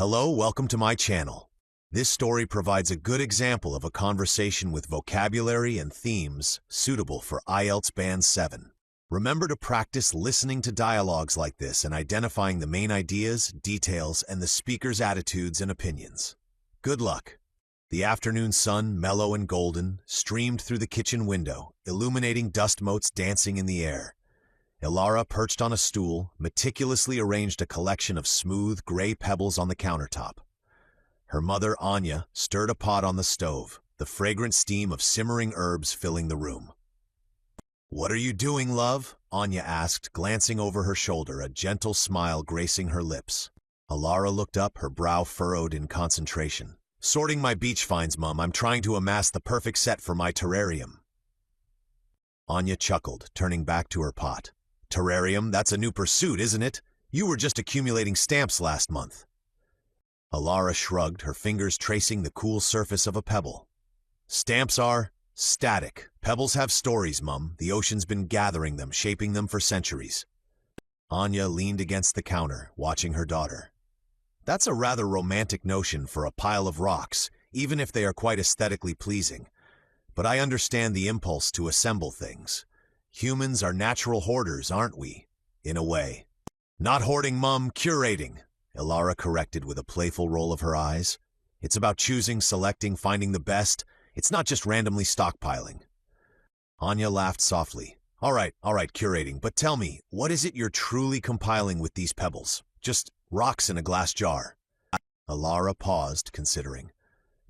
Hello, welcome to my channel. This story provides a good example of a conversation with vocabulary and themes suitable for IELTS Band 7. Remember to practice listening to dialogues like this and identifying the main ideas, details, and the speaker's attitudes and opinions. Good luck. The afternoon sun, mellow and golden, streamed through the kitchen window, illuminating dust motes dancing in the air. Ilara, perched on a stool, meticulously arranged a collection of smooth, gray pebbles on the countertop. Her mother, Anya, stirred a pot on the stove, the fragrant steam of simmering herbs filling the room. "What are you doing, love?" Anya asked, glancing over her shoulder, a gentle smile gracing her lips. Ilara looked up, her brow furrowed in concentration. "Sorting my beach finds, Mum. I'm trying to amass the perfect set for my terrarium." Anya chuckled, turning back to her pot. "Terrarium? That's a new pursuit, isn't it? You were just accumulating stamps last month." Ilara shrugged, her fingers tracing the cool surface of a pebble. "Stamps are static. Pebbles have stories, Mum. The ocean's been gathering them, shaping them for centuries." Anya leaned against the counter, watching her daughter. "That's a rather romantic notion for a pile of rocks, even if they are quite aesthetically pleasing. But I understand the impulse to assemble things. Humans are natural hoarders, aren't we? In a way." "Not hoarding, Mum, curating," Ilara corrected with a playful roll of her eyes. "It's about choosing, selecting, finding the best. It's not just randomly stockpiling." Anya laughed softly. All right, curating, but tell me, what is it you're truly compiling with these pebbles? Just rocks in a glass jar?" Ilara paused, considering.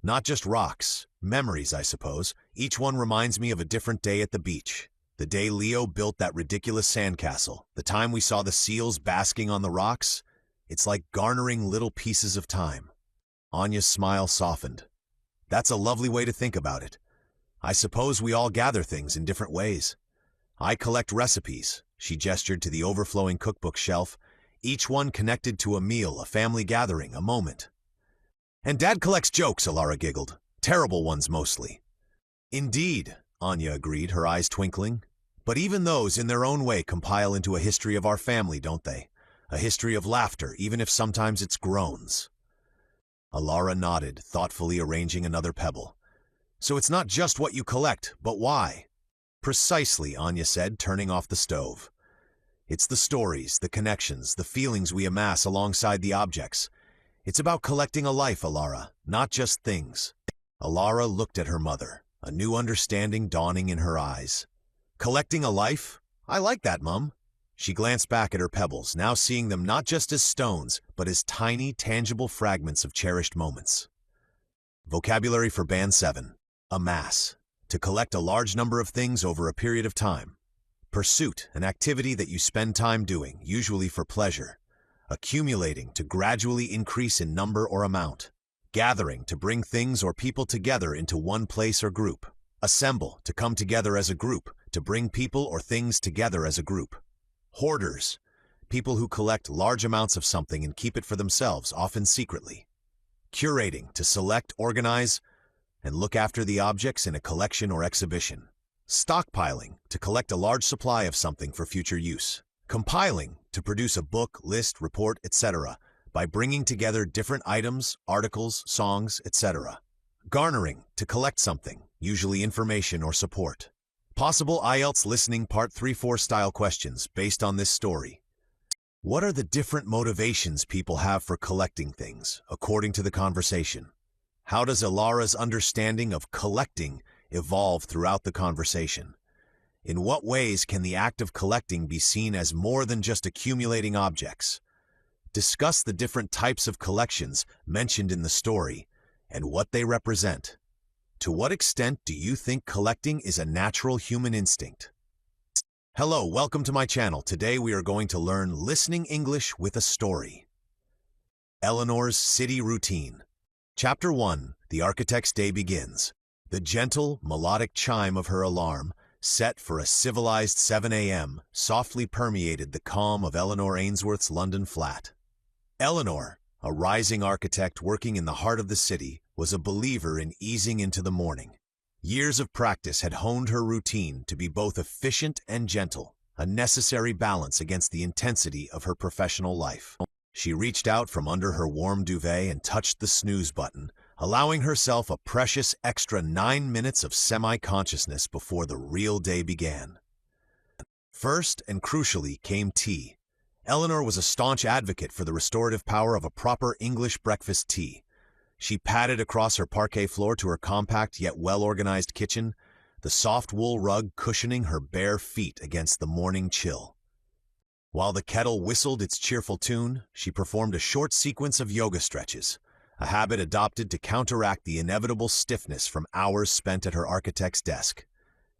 "Not just rocks. Memories, I suppose. Each one reminds me of a different day at the beach. The day Leo built that ridiculous sandcastle, the time we saw the seals basking on the rocks. It's like garnering little pieces of time." Anya's smile softened. "That's a lovely way to think about it. I suppose we all gather things in different ways. I collect recipes," she gestured to the overflowing cookbook shelf, "each one connected to a meal, a family gathering, a moment." "And Dad collects jokes," Ilara giggled. "Terrible ones mostly." "Indeed," Anya agreed, her eyes twinkling. "But even those, in their own way, compile into a history of our family, don't they? A history of laughter, even if sometimes it's groans." Ilara nodded, thoughtfully arranging another pebble. "So it's not just what you collect, but why?" "Precisely," Anya said, turning off the stove. "It's the stories, the connections, the feelings we amass alongside the objects. It's about collecting a life, Ilara, not just things." Ilara looked at her mother, a new understanding dawning in her eyes. "Collecting a life? I like that, Mum." She glanced back at her pebbles, now seeing them not just as stones, but as tiny, tangible fragments of cherished moments. Vocabulary for Band 7. Amass. To collect a large number of things over a period of time. Pursuit, an activity that you spend time doing, usually for pleasure. Accumulating, to gradually increase in number or amount. Gathering, to bring things or people together into one place or group. Assemble, to come together as a group, to bring people or things together as a group. Hoarders, people who collect large amounts of something and keep it for themselves, often secretly. Curating, to select, organize, and look after the objects in a collection or exhibition. Stockpiling, to collect a large supply of something for future use. Compiling, to produce a book, list, report, etc., by bringing together different items, articles, songs, etc. Garnering, to collect something, usually information or support. Possible IELTS listening Part 3-4 style questions based on this story. What are the different motivations people have for collecting things, according to the conversation? How does Ilara's understanding of collecting evolve throughout the conversation? In what ways can the act of collecting be seen as more than just accumulating objects? Discuss the different types of collections mentioned in the story and what they represent. To what extent do you think collecting is a natural human instinct? Hello, welcome to my channel. Today we are going to learn listening English with a story. Eleanor's City Routine. Chapter 1. The Architect's Day begins. The gentle, melodic chime of her alarm, set for a civilized 7 a.m., softly permeated the calm of Eleanor Ainsworth's London flat. Eleanor, a rising architect working in the heart of the city, was a believer in easing into the morning. Years of practice had honed her routine to be both efficient and gentle, a necessary balance against the intensity of her professional life. She reached out from under her warm duvet and touched the snooze button, allowing herself a precious extra 9 minutes of semi-consciousness before the real day began. First, and crucially, came tea. Eleanor was a staunch advocate for the restorative power of a proper English breakfast tea. She padded across her parquet floor to her compact yet well-organized kitchen, the soft wool rug cushioning her bare feet against the morning chill. While the kettle whistled its cheerful tune, she performed a short sequence of yoga stretches, a habit adopted to counteract the inevitable stiffness from hours spent at her architect's desk.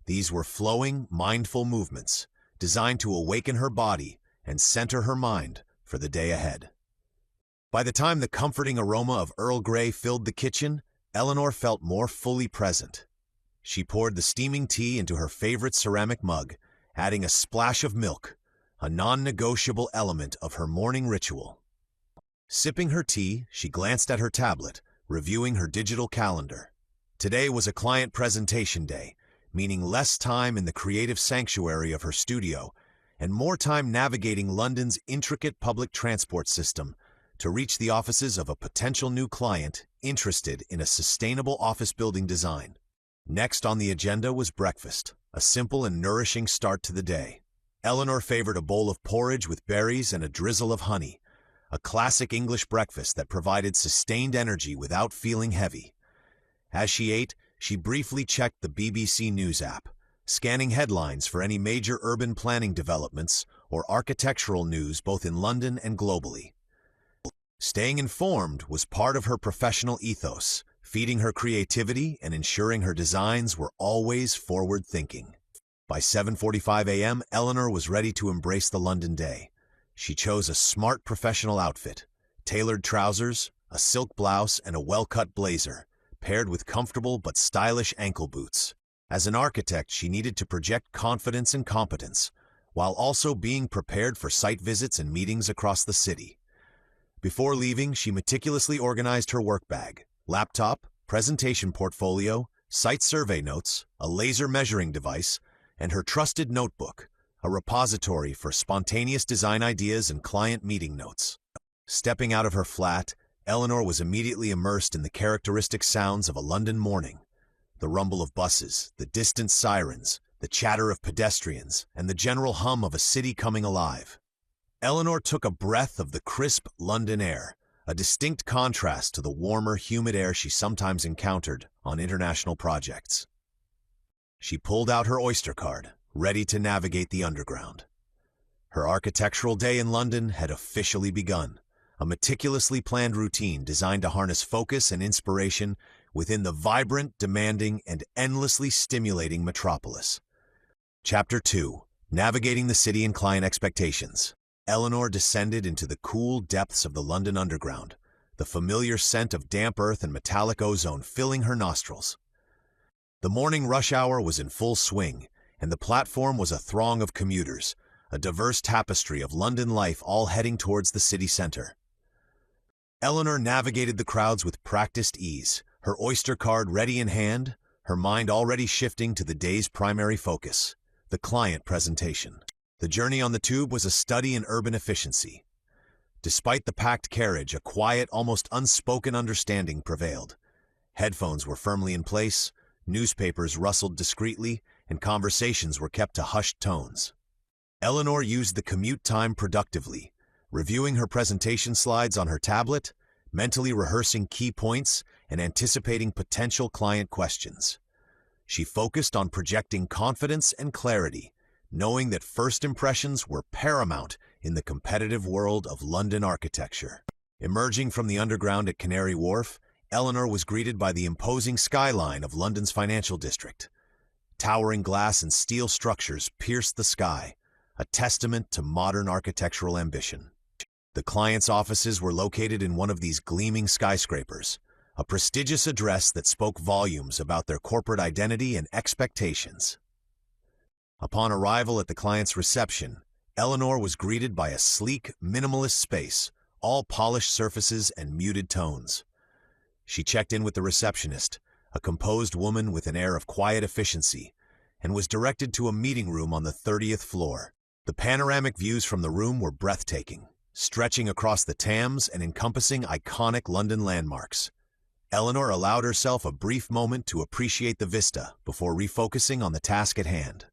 These were flowing, mindful movements, designed to awaken her body and center her mind for the day ahead. By the time the comforting aroma of Earl Grey filled the kitchen, Eleanor felt more fully present. She poured the steaming tea into her favorite ceramic mug, adding a splash of milk, a non-negotiable element of her morning ritual. Sipping her tea, she glanced at her tablet, reviewing her digital calendar. Today was a client presentation day, meaning less time in the creative sanctuary of her studio and more time navigating London's intricate public transport system to reach the offices of a potential new client interested in a sustainable office building design. Next on the agenda was breakfast, a simple and nourishing start to the day. Eleanor favored a bowl of porridge with berries and a drizzle of honey, a classic English breakfast that provided sustained energy without feeling heavy. As she ate, she briefly checked the BBC News app, scanning headlines for any major urban planning developments or architectural news both in London and globally. Staying informed was part of her professional ethos, feeding her creativity and ensuring her designs were always forward-thinking. By 7:45 a.m., Eleanor was ready to embrace the London day. She chose a smart professional outfit, tailored trousers, a silk blouse, and a well-cut blazer, paired with comfortable but stylish ankle boots. As an architect, she needed to project confidence and competence, while also being prepared for site visits and meetings across the city. Before leaving, she meticulously organized her work bag, laptop, presentation portfolio, site survey notes, a laser measuring device, and her trusted notebook, a repository for spontaneous design ideas and client meeting notes. Stepping out of her flat, Eleanor was immediately immersed in the characteristic sounds of a London morning. The rumble of buses, the distant sirens, the chatter of pedestrians, and the general hum of a city coming alive. Eleanor took a breath of the crisp London air, a distinct contrast to the warmer, humid air she sometimes encountered on international projects. She pulled out her Oyster card, ready to navigate the underground. Her architectural day in London had officially begun, a meticulously planned routine designed to harness focus and inspiration within the vibrant, demanding, and endlessly stimulating metropolis. Chapter 2. Navigating the City and Client Expectations. Eleanor descended into the cool depths of the London Underground, the familiar scent of damp earth and metallic ozone filling her nostrils. The morning rush hour was in full swing, and the platform was a throng of commuters, a diverse tapestry of London life all heading towards the city center. Eleanor navigated the crowds with practiced ease, her Oyster card ready in hand, her mind already shifting to the day's primary focus, the client presentation. The journey on the tube was a study in urban efficiency. Despite the packed carriage, a quiet, almost unspoken understanding prevailed. Headphones were firmly in place, newspapers rustled discreetly, and conversations were kept to hushed tones. Eleanor used the commute time productively, reviewing her presentation slides on her tablet, mentally rehearsing key points, and anticipating potential client questions. She focused on projecting confidence and clarity, knowing that first impressions were paramount in the competitive world of London architecture. Emerging from the underground at Canary Wharf, Eleanor was greeted by the imposing skyline of London's financial district. Towering glass and steel structures pierced the sky, a testament to modern architectural ambition. The client's offices were located in one of these gleaming skyscrapers, a prestigious address that spoke volumes about their corporate identity and expectations. Upon arrival at the client's reception, Eleanor was greeted by a sleek, minimalist space, all polished surfaces and muted tones. She checked in with the receptionist, a composed woman with an air of quiet efficiency, and was directed to a meeting room on the 30th floor. The panoramic views from the room were breathtaking, stretching across the Thames and encompassing iconic London landmarks. Eleanor allowed herself a brief moment to appreciate the vista before refocusing on the task at hand.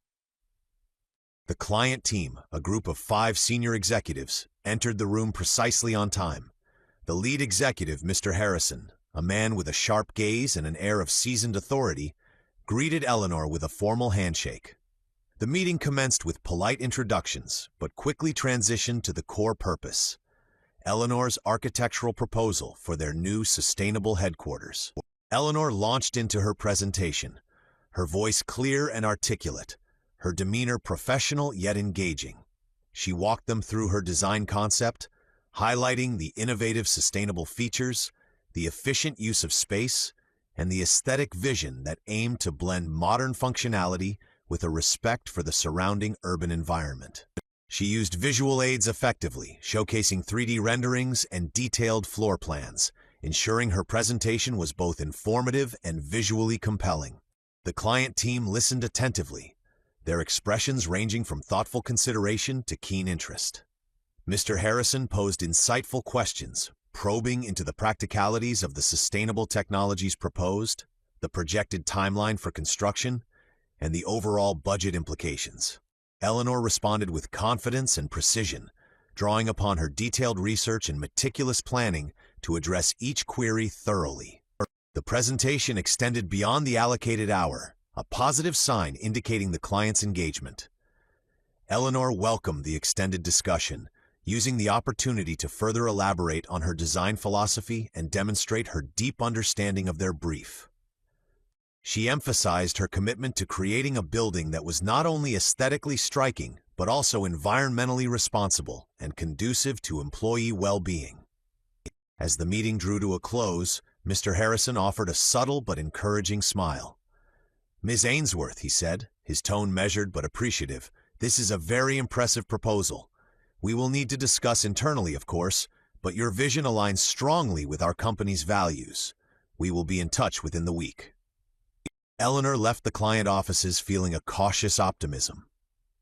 The client team, a group of 5 senior executives, entered the room precisely on time. The lead executive, Mr. Harrison, a man with a sharp gaze and an air of seasoned authority, greeted Eleanor with a formal handshake. The meeting commenced with polite introductions, but quickly transitioned to the core purpose: Eleanor's architectural proposal for their new sustainable headquarters. Eleanor launched into her presentation, her voice clear and articulate, her demeanor professional yet engaging. She walked them through her design concept, highlighting the innovative sustainable features, the efficient use of space, and the aesthetic vision that aimed to blend modern functionality with a respect for the surrounding urban environment. She used visual aids effectively, showcasing 3D renderings and detailed floor plans, ensuring her presentation was both informative and visually compelling. The client team listened attentively, their expressions ranging from thoughtful consideration to keen interest. Mr. Harrison posed insightful questions, probing into the practicalities of the sustainable technologies proposed, the projected timeline for construction, and the overall budget implications. Eleanor responded with confidence and precision, drawing upon her detailed research and meticulous planning to address each query thoroughly. The presentation extended beyond the allocated hour, a positive sign indicating the client's engagement. Eleanor welcomed the extended discussion, using the opportunity to further elaborate on her design philosophy and demonstrate her deep understanding of their brief. She emphasized her commitment to creating a building that was not only aesthetically striking, but also environmentally responsible and conducive to employee well-being. As the meeting drew to a close, Mr. Harrison offered a subtle but encouraging smile. "Ms. Ainsworth," he said, his tone measured but appreciative, "this is a very impressive proposal. We will need to discuss internally, of course, but your vision aligns strongly with our company's values. We will be in touch within the week." Eleanor left the client offices feeling a cautious optimism.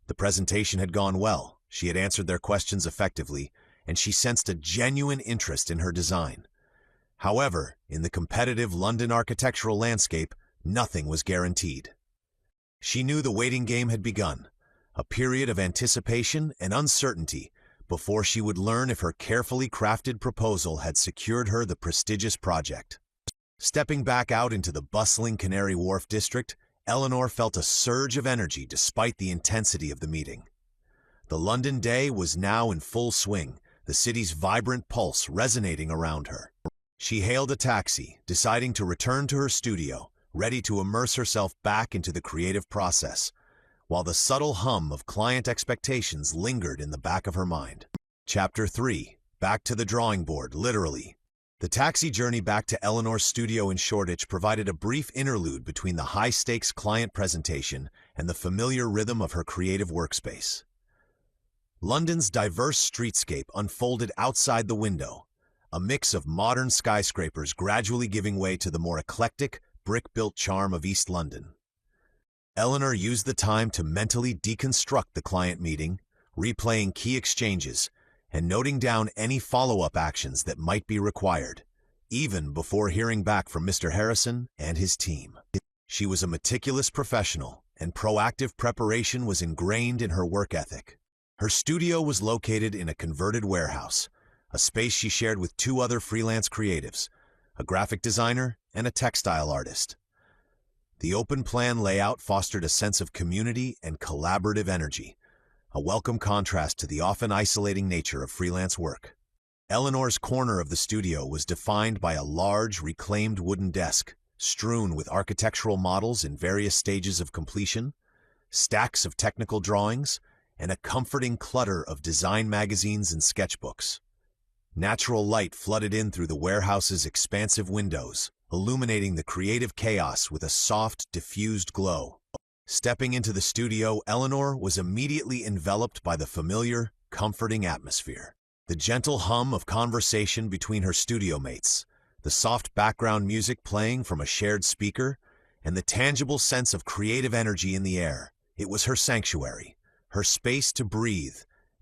The presentation had gone well, she had answered their questions effectively, and she sensed a genuine interest in her design. However, in the competitive London architectural landscape, nothing was guaranteed. She knew the waiting game had begun, a period of anticipation and uncertainty before she would learn if her carefully crafted proposal had secured her the prestigious project. Stepping back out into the bustling Canary Wharf district, Eleanor felt a surge of energy despite the intensity of the meeting. The London day was now in full swing, the city's vibrant pulse resonating around her. She hailed a taxi, deciding to return to her studio, ready to immerse herself back into the creative process, while the subtle hum of client expectations lingered in the back of her mind. Chapter 3. Back to the drawing board, literally. The taxi journey back to Eleanor's studio in Shoreditch provided a brief interlude between the high-stakes client presentation and the familiar rhythm of her creative workspace. London's diverse streetscape unfolded outside the window, a mix of modern skyscrapers gradually giving way to the more eclectic, brick-built charm of East London. Eleanor used the time to mentally deconstruct the client meeting, replaying key exchanges, and noting down any follow-up actions that might be required, even before hearing back from Mr. Harrison and his team. She was a meticulous professional, and proactive preparation was ingrained in her work ethic. Her studio was located in a converted warehouse, a space she shared with 2 other freelance creatives, a graphic designer and a textile artist. The open-plan layout fostered a sense of community and collaborative energy, a welcome contrast to the often isolating nature of freelance work. Eleanor's corner of the studio was defined by a large, reclaimed wooden desk, strewn with architectural models in various stages of completion, stacks of technical drawings, and a comforting clutter of design magazines and sketchbooks. Natural light flooded in through the warehouse's expansive windows, illuminating the creative chaos with a soft, diffused glow. Stepping into the studio, Eleanor was immediately enveloped by the familiar, comforting atmosphere. The gentle hum of conversation between her studio mates, the soft background music playing from a shared speaker, and the tangible sense of creative energy in the air. It was her sanctuary, her space to breathe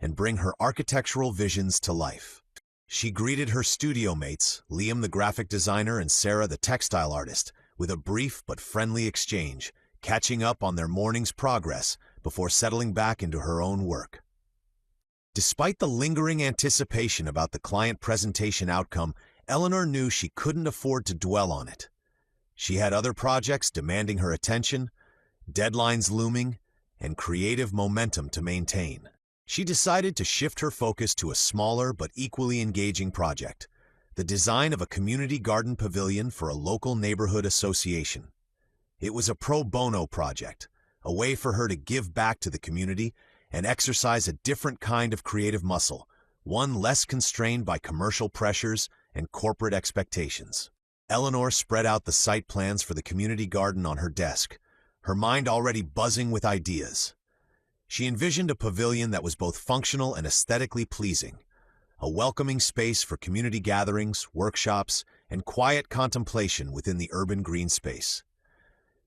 and bring her architectural visions to life. She greeted her studio mates, Liam the graphic designer and Sarah the textile artist, with a brief but friendly exchange, catching up on their morning's progress before settling back into her own work. Despite the lingering anticipation about the client presentation outcome, Eleanor knew she couldn't afford to dwell on it. She had other projects demanding her attention, deadlines looming, and creative momentum to maintain. She decided to shift her focus to a smaller but equally engaging project, the design of a community garden pavilion for a local neighborhood association. It was a pro bono project, a way for her to give back to the community and exercise a different kind of creative muscle, one less constrained by commercial pressures and corporate expectations. Eleanor spread out the site plans for the community garden on her desk, her mind already buzzing with ideas. She envisioned a pavilion that was both functional and aesthetically pleasing, a welcoming space for community gatherings, workshops, and quiet contemplation within the urban green space.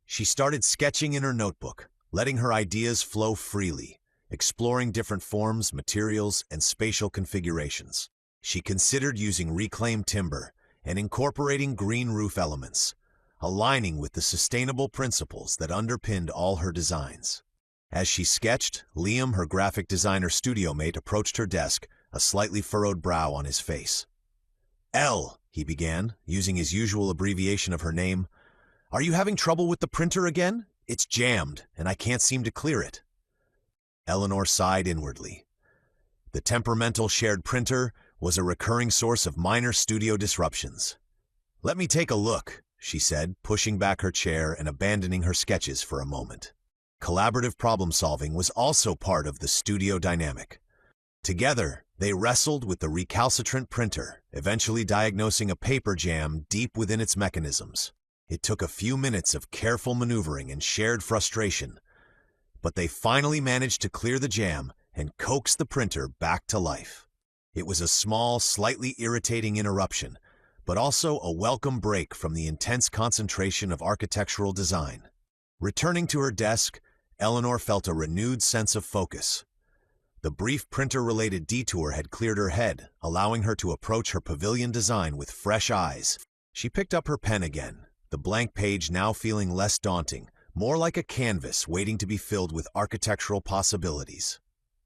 She started sketching in her notebook, letting her ideas flow freely, exploring different forms, materials, and spatial configurations. She considered using reclaimed timber and incorporating green roof elements, aligning with the sustainable principles that underpinned all her designs. As she sketched, Liam, her graphic designer studio mate, approached her desk, a slightly furrowed brow on his face. "Elle," he began, using his usual abbreviation of her name, "are you having trouble with the printer again? It's jammed, and I can't seem to clear it." Eleanor sighed inwardly. The temperamental shared printer was a recurring source of minor studio disruptions. "Let me take a look," she said, pushing back her chair and abandoning her sketches for a moment. Collaborative problem-solving was also part of the studio dynamic. Together, they wrestled with the recalcitrant printer, eventually diagnosing a paper jam deep within its mechanisms. It took a few minutes of careful maneuvering and shared frustration, but they finally managed to clear the jam and coax the printer back to life. It was a small, slightly irritating interruption, but also a welcome break from the intense concentration of architectural design. Returning to her desk, Eleanor felt a renewed sense of focus. The brief printer-related detour had cleared her head, allowing her to approach her pavilion design with fresh eyes. She picked up her pen again, the blank page now feeling less daunting, more like a canvas waiting to be filled with architectural possibilities.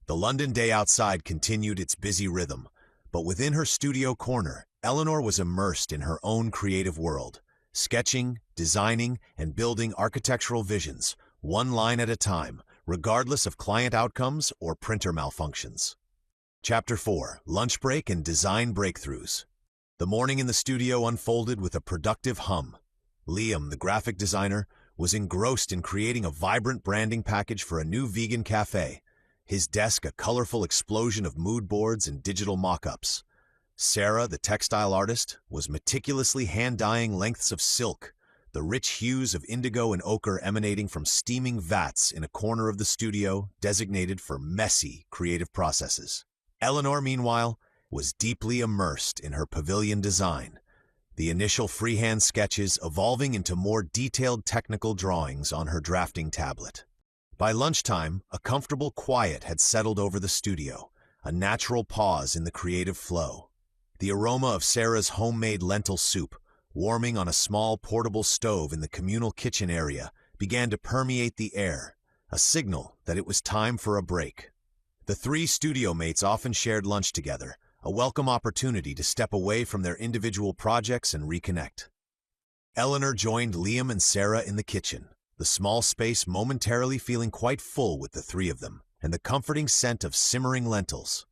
The London day outside continued its busy rhythm, but within her studio corner, Eleanor was immersed in her own creative world, sketching, designing, and building architectural visions, one line at a time, regardless of client outcomes or printer malfunctions. Chapter 4: Lunch Break and Design Breakthroughs. The morning in the studio unfolded with a productive hum. Liam, the graphic designer, was engrossed in creating a vibrant branding package for a new vegan cafe, his desk a colorful explosion of mood boards and digital mock-ups. Sarah, the textile artist, was meticulously hand-dyeing lengths of silk, the rich hues of indigo and ochre emanating from steaming vats in a corner of the studio designated for messy creative processes. Eleanor, meanwhile, was deeply immersed in her pavilion design, the initial freehand sketches evolving into more detailed technical drawings on her drafting tablet. By lunchtime, a comfortable quiet had settled over the studio, a natural pause in the creative flow. The aroma of Sarah's homemade lentil soup, warming on a small portable stove in the communal kitchen area, began to permeate the air, a signal that it was time for a break. The three studio mates often shared lunch together, a welcome opportunity to step away from their individual projects and reconnect. Eleanor joined Liam and Sarah in the kitchen, the small space momentarily feeling quite full with the three of them, and the comforting scent of simmering lentils.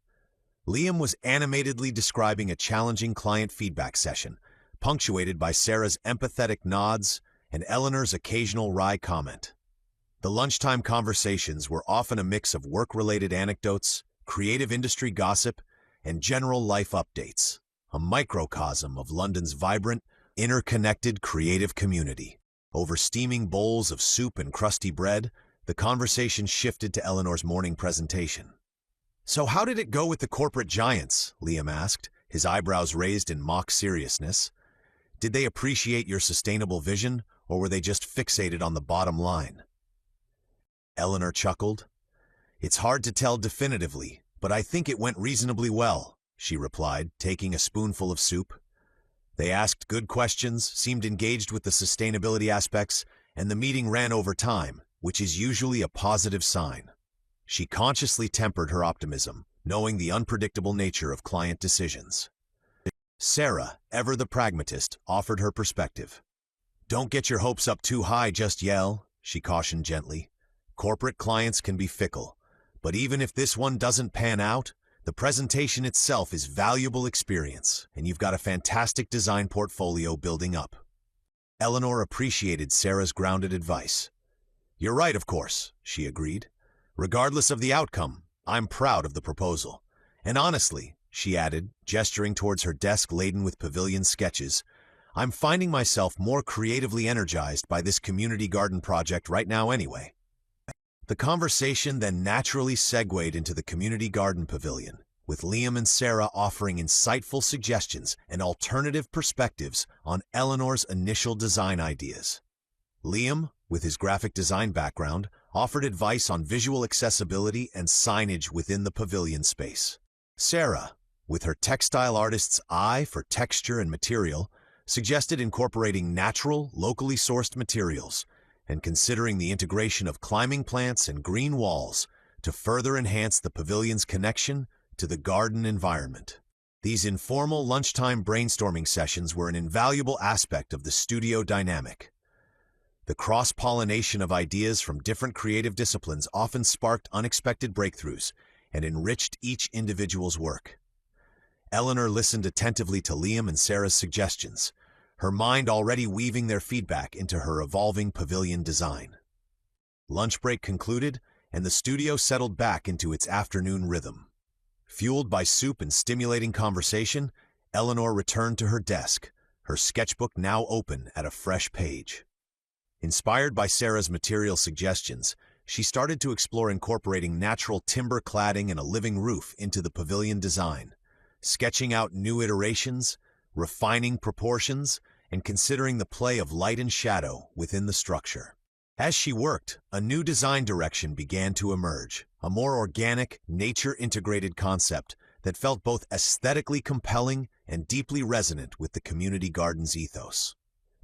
Liam was animatedly describing a challenging client feedback session, punctuated by Sarah's empathetic nods and Eleanor's occasional wry comment. The lunchtime conversations were often a mix of work-related anecdotes, creative industry gossip, and general life updates, a microcosm of London's vibrant, interconnected creative community. Over steaming bowls of soup and crusty bread, the conversation shifted to Eleanor's morning presentation. "So how did it go with the corporate giants?" Liam asked, his eyebrows raised in mock seriousness. "Did they appreciate your sustainable vision, or were they just fixated on the bottom line?" Eleanor chuckled. "It's hard to tell definitively, but I think it went reasonably well," she replied, taking a spoonful of soup. They asked good questions, seemed engaged with the sustainability aspects, and the meeting ran over time, which is usually a positive sign. She consciously tempered her optimism, knowing the unpredictable nature of client decisions. Sarah, ever the pragmatist, offered her perspective. "Don't get your hopes up too high just yet," she cautioned gently. "Corporate clients can be fickle, but even if this one doesn't pan out, the presentation itself is valuable experience, and you've got a fantastic design portfolio building up." Eleanor appreciated Sarah's grounded advice. "You're right, of course," she agreed. "Regardless of the outcome, I'm proud of the proposal. And honestly," she added, gesturing towards her desk laden with pavilion sketches, "I'm finding myself more creatively energized by this community garden project right now anyway." The conversation then naturally segued into the community garden pavilion, with Liam and Sarah offering insightful suggestions and alternative perspectives on Eleanor's initial design ideas. Liam, with his graphic design background, offered advice on visual accessibility and signage within the pavilion space. Sarah, with her textile artist's eye for texture and material, suggested incorporating natural, locally sourced materials and considering the integration of climbing plants and green walls to further enhance the pavilion's connection to the garden environment. These informal lunchtime brainstorming sessions were an invaluable aspect of the studio dynamic. The cross-pollination of ideas from different creative disciplines often sparked unexpected breakthroughs and enriched each individual's work. Eleanor listened attentively to Liam and Sarah's suggestions, her mind already weaving their feedback into her evolving pavilion design. Lunch break concluded, and the studio settled back into its afternoon rhythm. Fueled by soup and stimulating conversation, Eleanor returned to her desk, her sketchbook now open at a fresh page. Inspired by Sarah's material suggestions, she started to explore incorporating natural timber cladding and a living roof into the pavilion design, sketching out new iterations, refining proportions, and considering the play of light and shadow within the structure. As she worked, a new design direction began to emerge, a more organic, nature-integrated concept that felt both aesthetically compelling and deeply resonant with the community garden's ethos.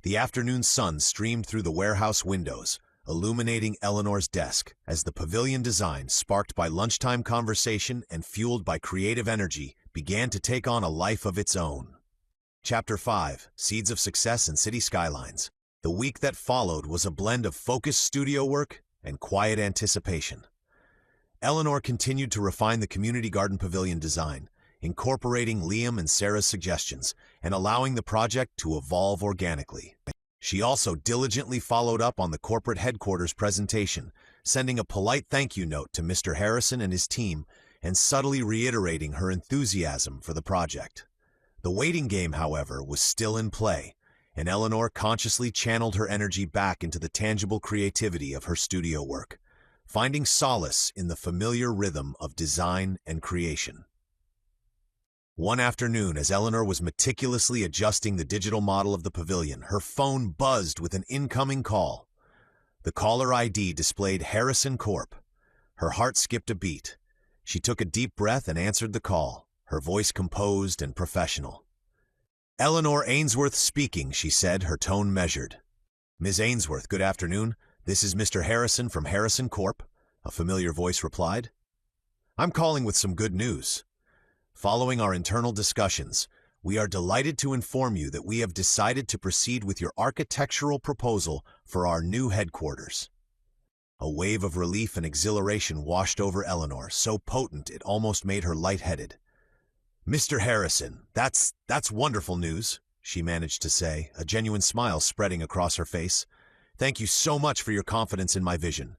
The afternoon sun streamed through the warehouse windows, illuminating Eleanor's desk as the pavilion design, sparked by lunchtime conversation and fueled by creative energy, began to take on a life of its own. Chapter 5: Seeds of Success and City Skylines. The week that followed was a blend of focused studio work and quiet anticipation. Eleanor continued to refine the community garden pavilion design, incorporating Liam and Sarah's suggestions and allowing the project to evolve organically. She also diligently followed up on the corporate headquarters presentation, sending a polite thank you note to Mr. Harrison and his team and subtly reiterating her enthusiasm for the project. The waiting game, however, was still in play, and Eleanor consciously channeled her energy back into the tangible creativity of her studio work, finding solace in the familiar rhythm of design and creation. One afternoon, as Eleanor was meticulously adjusting the digital model of the pavilion, her phone buzzed with an incoming call. The caller ID displayed Harrison Corp. Her heart skipped a beat. She took a deep breath and answered the call, her voice composed and professional. "Eleanor Ainsworth speaking," she said, her tone measured. "Ms. Ainsworth, good afternoon. This is Mr. Harrison from Harrison Corp.," a familiar voice replied. "I'm calling with some good news. Following our internal discussions, we are delighted to inform you that we have decided to proceed with your architectural proposal for our new headquarters." A wave of relief and exhilaration washed over Eleanor, so potent it almost made her lightheaded. "Mr. Harrison, that's wonderful news," she managed to say, a genuine smile spreading across her face. "Thank you so much for your confidence in my vision."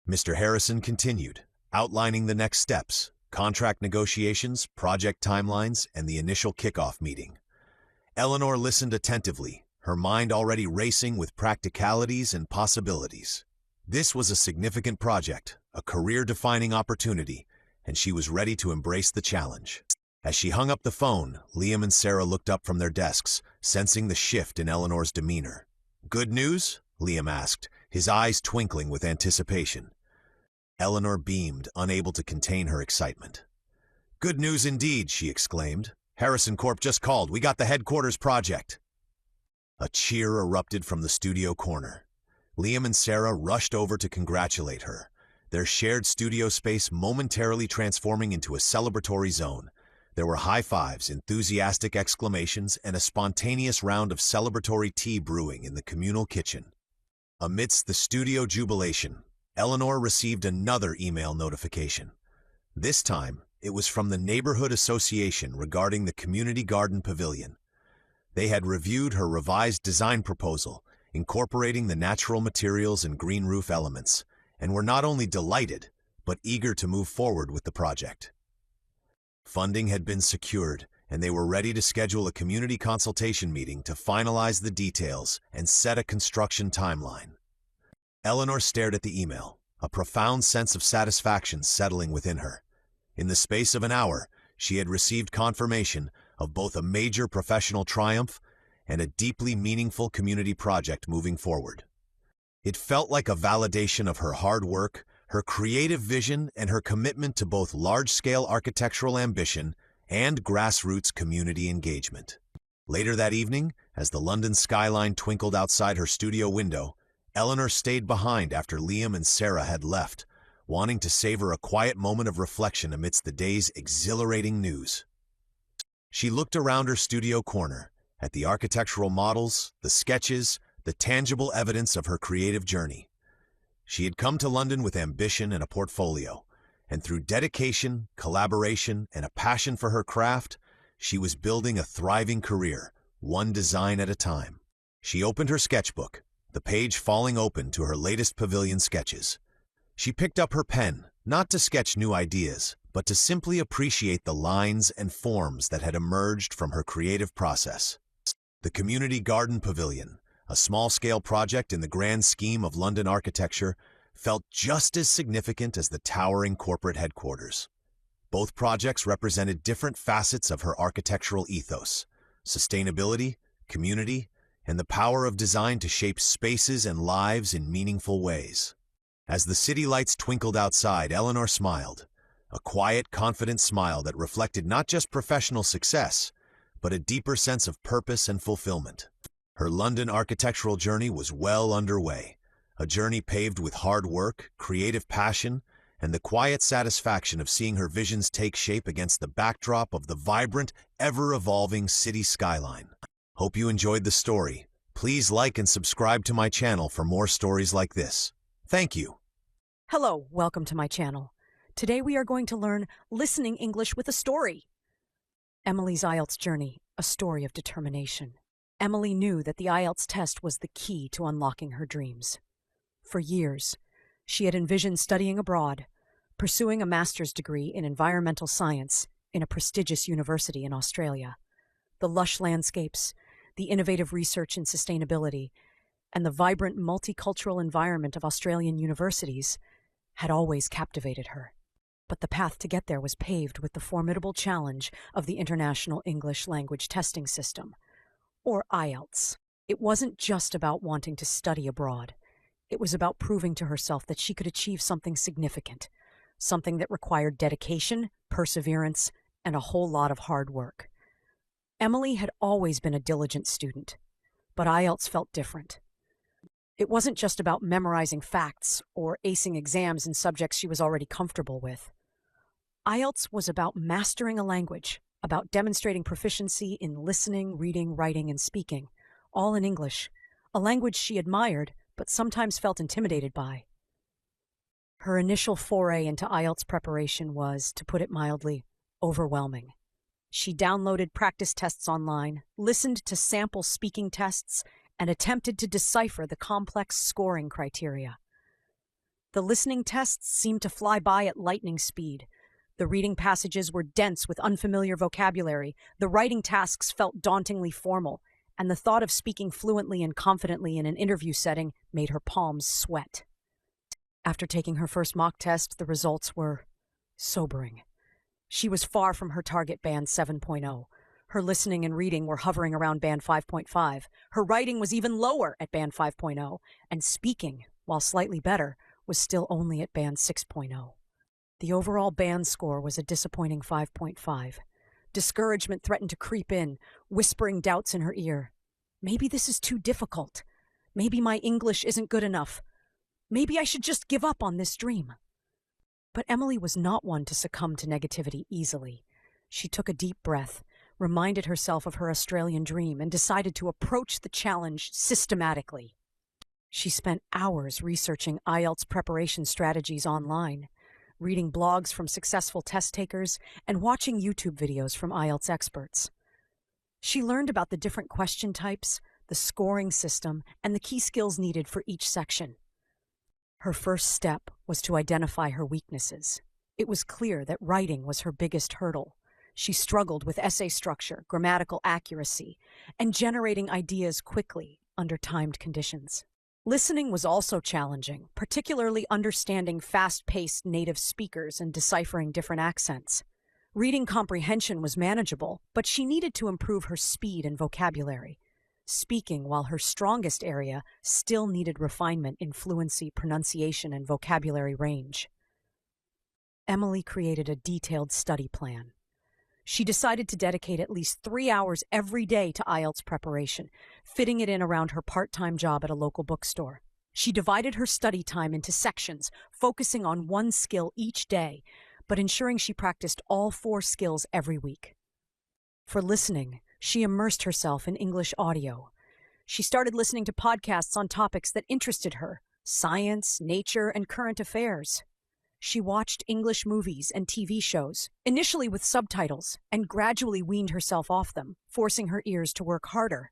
Mr. Harrison continued, outlining the next steps: contract negotiations, project timelines, and the initial kickoff meeting. Eleanor listened attentively, her mind already racing with practicalities and possibilities. This was a significant project, a career-defining opportunity, and she was ready to embrace the challenge. As she hung up the phone, Liam and Sarah looked up from their desks, sensing the shift in Eleanor's demeanor. "Good news?" Liam asked, his eyes twinkling with anticipation. Eleanor beamed, unable to contain her excitement. "Good news indeed," she exclaimed. "Harrison Corp just called. We got the headquarters project." A cheer erupted from the studio corner. Liam and Sarah rushed over to congratulate her, their shared studio space momentarily transforming into a celebratory zone. There were high fives, enthusiastic exclamations, and a spontaneous round of celebratory tea brewing in the communal kitchen. Amidst the studio jubilation, Eleanor received another email notification. This time, it was from the Neighborhood Association regarding the Community Garden Pavilion. They had reviewed her revised design proposal, incorporating the natural materials and green roof elements, and were not only delighted, but eager to move forward with the project. Funding had been secured, and they were ready to schedule a community consultation meeting to finalize the details and set a construction timeline. Eleanor stared at the email, a profound sense of satisfaction settling within her. In the space of an hour, she had received confirmation of both a major professional triumph and a deeply meaningful community project moving forward. It felt like a validation of her hard work, her creative vision, and her commitment to both large-scale architectural ambition and grassroots community engagement. Later that evening, as the London skyline twinkled outside her studio window, Eleanor stayed behind after Liam and Sarah had left, wanting to savor a quiet moment of reflection amidst the day's exhilarating news. She looked around her studio corner, at the architectural models, the sketches, the tangible evidence of her creative journey. She had come to London with ambition and a portfolio, and through dedication, collaboration, and a passion for her craft, she was building a thriving career, one design at a time. She opened her sketchbook, the page falling open to her latest pavilion sketches. She picked up her pen, not to sketch new ideas, but to simply appreciate the lines and forms that had emerged from her creative process. The Community Garden Pavilion, a small-scale project in the grand scheme of London architecture, felt just as significant as the towering corporate headquarters. Both projects represented different facets of her architectural ethos: sustainability, community, and the power of design to shape spaces and lives in meaningful ways. As the city lights twinkled outside, Eleanor smiled, a quiet, confident smile that reflected not just professional success, but a deeper sense of purpose and fulfillment. Her London architectural journey was well underway, a journey paved with hard work, creative passion, and the quiet satisfaction of seeing her visions take shape against the backdrop of the vibrant, ever-evolving city skyline. Hope you enjoyed the story. Please like and subscribe to my channel for more stories like this. Thank you. Hello, welcome to my channel. Today we are going to learn listening English with a story. Emily's IELTS journey, a story of determination. Emily knew that the IELTS test was the key to unlocking her dreams. For years, she had envisioned studying abroad, pursuing a master's degree in environmental science in a prestigious university in Australia. The lush landscapes, the innovative research in sustainability, and the vibrant multicultural environment of Australian universities had always captivated her. But the path to get there was paved with the formidable challenge of the International English Language Testing System, or IELTS. It wasn't just about wanting to study abroad. It was about proving to herself that she could achieve something significant, something that required dedication, perseverance, and a whole lot of hard work. Emily had always been a diligent student, but IELTS felt different. It wasn't just about memorizing facts or acing exams in subjects she was already comfortable with. IELTS was about mastering a language, about demonstrating proficiency in listening, reading, writing, and speaking, all in English, a language she admired but sometimes felt intimidated by. Her initial foray into IELTS preparation was, to put it mildly, overwhelming. She downloaded practice tests online, listened to sample speaking tests, and attempted to decipher the complex scoring criteria. The listening tests seemed to fly by at lightning speed. The reading passages were dense with unfamiliar vocabulary, the writing tasks felt dauntingly formal, and the thought of speaking fluently and confidently in an interview setting made her palms sweat. After taking her first mock test, the results were sobering. She was far from her target band 7.0. Her listening and reading were hovering around band 5.5. Her writing was even lower at band 5.0, and speaking, while slightly better, was still only at band 6.0. The overall band score was a disappointing 5.5. Discouragement threatened to creep in, whispering doubts in her ear. Maybe this is too difficult. Maybe my English isn't good enough. Maybe I should just give up on this dream. But Emily was not one to succumb to negativity easily. She took a deep breath, reminded herself of her Australian dream, and decided to approach the challenge systematically. She spent hours researching IELTS preparation strategies online, reading blogs from successful test takers, and watching YouTube videos from IELTS experts. She learned about the different question types, the scoring system, and the key skills needed for each section. Her first step was to identify her weaknesses. It was clear that writing was her biggest hurdle. She struggled with essay structure, grammatical accuracy, and generating ideas quickly under timed conditions. Listening was also challenging, particularly understanding fast-paced native speakers and deciphering different accents. Reading comprehension was manageable, but she needed to improve her speed and vocabulary. Speaking, while her strongest area, still needed refinement in fluency, pronunciation, and vocabulary range. Emily created a detailed study plan. She decided to dedicate at least 3 hours every day to IELTS preparation, fitting it in around her part-time job at a local bookstore. She divided her study time into sections, focusing on one skill each day, but ensuring she practiced all 4 skills every week. For listening, she immersed herself in English audio. She started listening to podcasts on topics that interested her: science, nature, and current affairs. She watched English movies and TV shows, initially with subtitles, and gradually weaned herself off them, forcing her ears to work harder.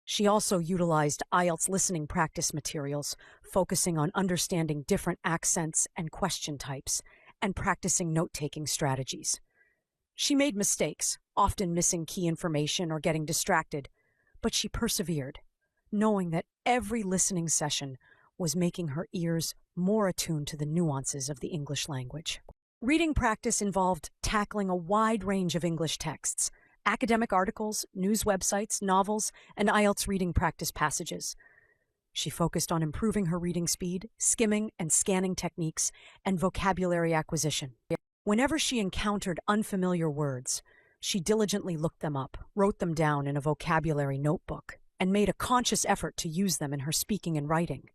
She also utilized IELTS listening practice materials, focusing on understanding different accents and question types, and practicing note-taking strategies. She made mistakes, often missing key information or getting distracted, but she persevered, knowing that every listening session was making her ears more attuned to the nuances of the English language. Reading practice involved tackling a wide range of English texts, academic articles, news websites, novels, and IELTS reading practice passages. She focused on improving her reading speed, skimming and scanning techniques, and vocabulary acquisition. Whenever she encountered unfamiliar words, she diligently looked them up, wrote them down in a vocabulary notebook, and made a conscious effort to use them in her speaking and writing.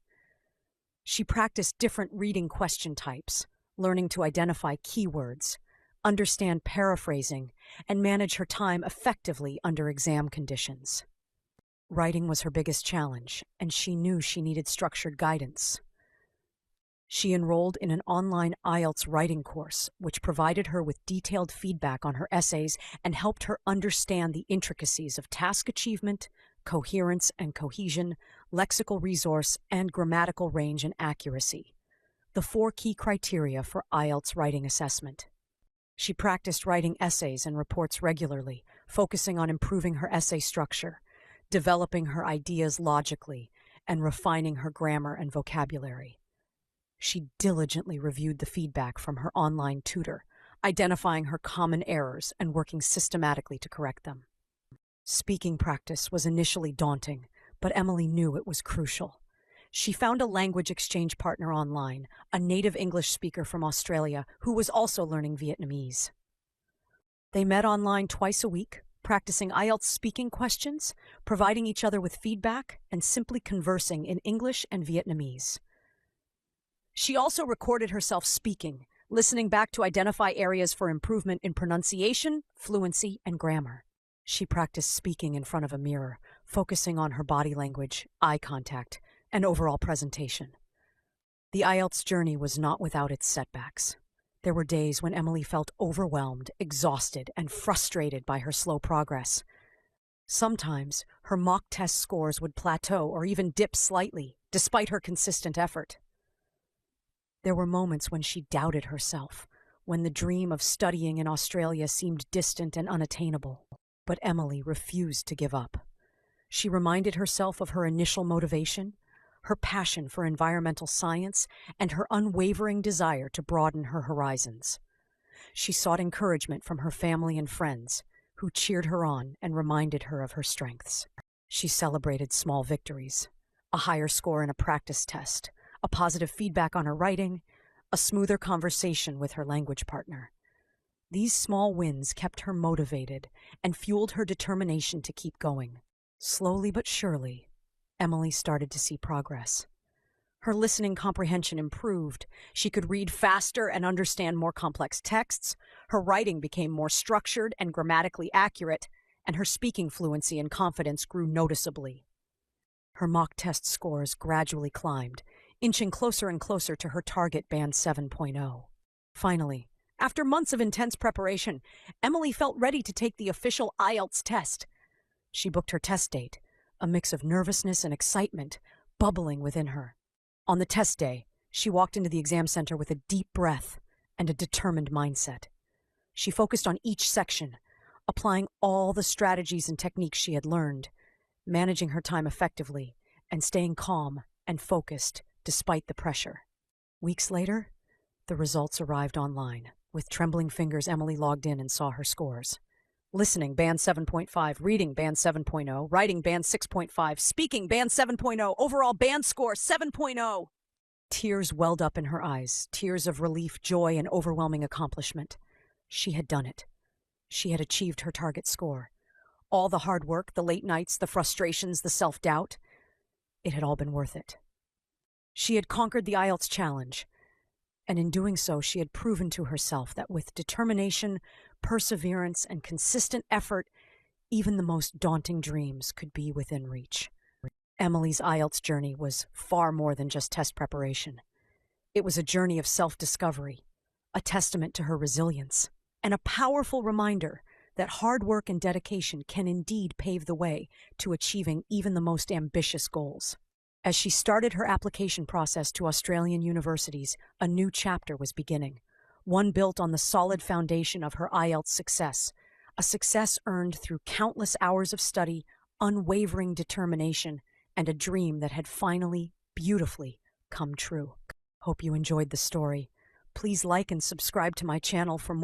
She practiced different reading question types, learning to identify keywords, understand paraphrasing, and manage her time effectively under exam conditions. Writing was her biggest challenge, and she knew she needed structured guidance. She enrolled in an online IELTS writing course, which provided her with detailed feedback on her essays and helped her understand the intricacies of task achievement, coherence and cohesion, lexical resource, and grammatical range and accuracy, the 4 key criteria for IELTS writing assessment. She practiced writing essays and reports regularly, focusing on improving her essay structure, developing her ideas logically, and refining her grammar and vocabulary. She diligently reviewed the feedback from her online tutor, identifying her common errors and working systematically to correct them. Speaking practice was initially daunting, but Emily knew it was crucial. She found a language exchange partner online, a native English speaker from Australia who was also learning Vietnamese. They met online twice a week, practicing IELTS speaking questions, providing each other with feedback, and simply conversing in English and Vietnamese. She also recorded herself speaking, listening back to identify areas for improvement in pronunciation, fluency, and grammar. She practiced speaking in front of a mirror, focusing on her body language, eye contact, and overall presentation. The IELTS journey was not without its setbacks. There were days when Emily felt overwhelmed, exhausted, and frustrated by her slow progress. Sometimes, her mock test scores would plateau or even dip slightly, despite her consistent effort. There were moments when she doubted herself, when the dream of studying in Australia seemed distant and unattainable. But Emily refused to give up. She reminded herself of her initial motivation, her passion for environmental science, and her unwavering desire to broaden her horizons. She sought encouragement from her family and friends, who cheered her on and reminded her of her strengths. She celebrated small victories: a higher score in a practice test, a positive feedback on her writing, a smoother conversation with her language partner. These small wins kept her motivated and fueled her determination to keep going. Slowly but surely, Emily started to see progress. Her listening comprehension improved. She could read faster and understand more complex texts. Her writing became more structured and grammatically accurate, and her speaking fluency and confidence grew noticeably. Her mock test scores gradually climbed, inching closer and closer to her target band 7.0. Finally, after months of intense preparation, Emily felt ready to take the official IELTS test. She booked her test date, a mix of nervousness and excitement bubbling within her. On the test day, she walked into the exam center with a deep breath and a determined mindset. She focused on each section, applying all the strategies and techniques she had learned, managing her time effectively, and staying calm and focused despite the pressure. Weeks later, the results arrived online. With trembling fingers, Emily logged in and saw her scores. Listening, band 7.5, reading, band 7.0, writing, band 6.5, speaking, band 7.0, overall band score, 7.0. Tears welled up in her eyes, tears of relief, joy, and overwhelming accomplishment. She had done it. She had achieved her target score. All the hard work, the late nights, the frustrations, the self-doubt, it had all been worth it. She had conquered the IELTS challenge, and in doing so, she had proven to herself that with determination, perseverance, and consistent effort, even the most daunting dreams could be within reach. Emily's IELTS journey was far more than just test preparation. It was a journey of self-discovery, a testament to her resilience, and a powerful reminder that hard work and dedication can indeed pave the way to achieving even the most ambitious goals. As she started her application process to Australian universities, a new chapter was beginning, one built on the solid foundation of her IELTS success, a success earned through countless hours of study, unwavering determination, and a dream that had finally, beautifully, come true. Hope you enjoyed the story. Please like and subscribe to my channel for more.